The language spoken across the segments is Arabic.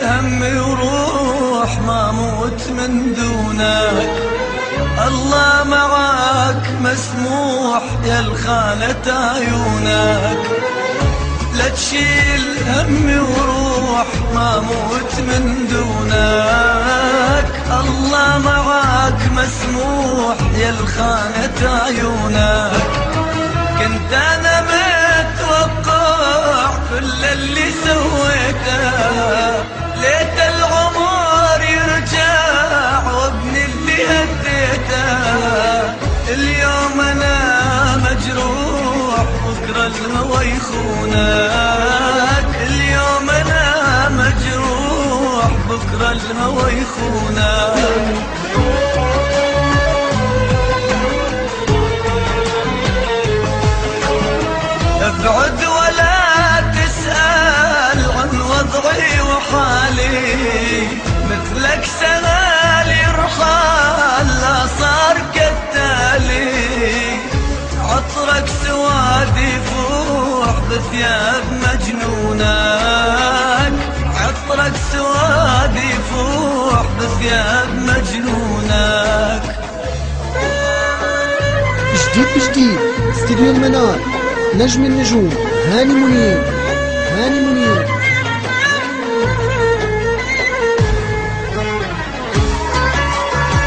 الهم يروح ما موت من دونك. الله معاك مسموح يا الخالة عيونك، لا تشيل همي وروح ما موت من دونك. الله معاك مسموح يا الخانة عيونك. كنت انا متوقع كل اللي سويته، ليت العمر يرجع وابني اللي هديته. اليوم انا مجروح بكره الهوى يخونك. اليوم انا مجروح بكره الهوى يخونك. ابعد ولا تسأل عن وضعي وحالي، مثلك سهل يرحل لا صار كالتالي. عطرك سواد يفوح بثياب مجنونك، عطرك سواد يفوح بثياب مجنونك. جديد بجديد استديو المنار، نجم النجوم هاني منير. هاني منير.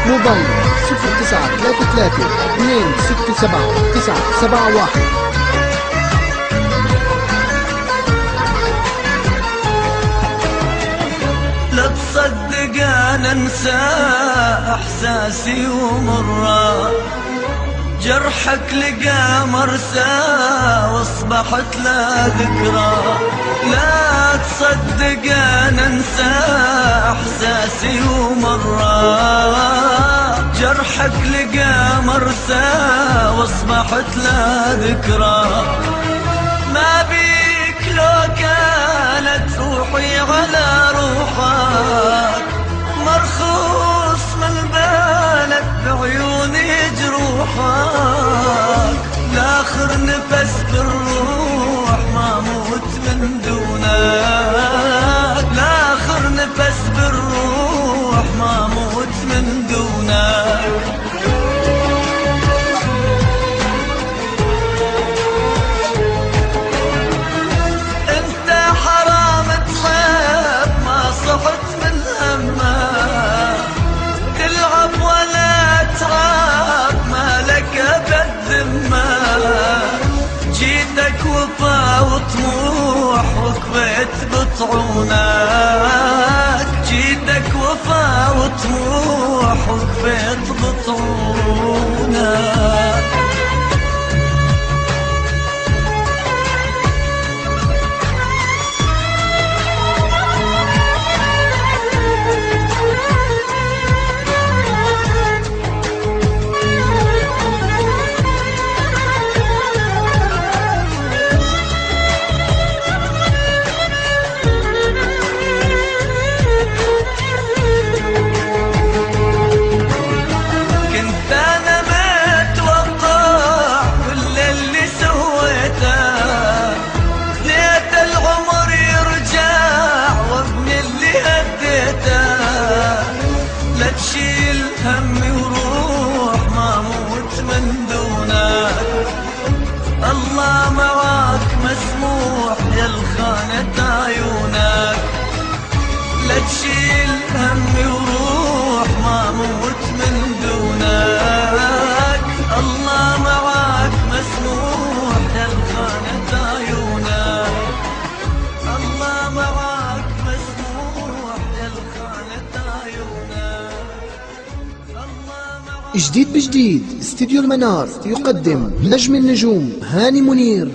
موبايل 0933 267 971. لا تصدق انا انسى احساسي ومره، جرحك لقى مرسى واصبحت لا ذكرى. لا تصدق انا انسى احساسي ومرة، جرحك لقى مرسى واصبحت لا ذكرى. ما بيك لو كانت روحي على روحك، مرخوص من بالك بعيوني جروحك. لاخر نفس بالروح ما موت من دونك، لاخر نفس بالروح ما موت من دونك. انت حرام تحب ما صحت من همك، تلعب ولا تراب مالك ابد ذمه. جيتك وفا وطموح وكبيت بطعونك، جيتك وفا وطموح وكبيت بطعونك. تشيل همي وروح ما موت من دونك. الله معاك مسموح يا الخانة عيونك، لا تشيل همي وروح ما موت من دونك. الله معاك مسموح يا الخانة عيونك، الله معاك مسموح يا الخانة عيونك. جديد بجديد استديو المنار يقدم نجم النجوم هاني منير.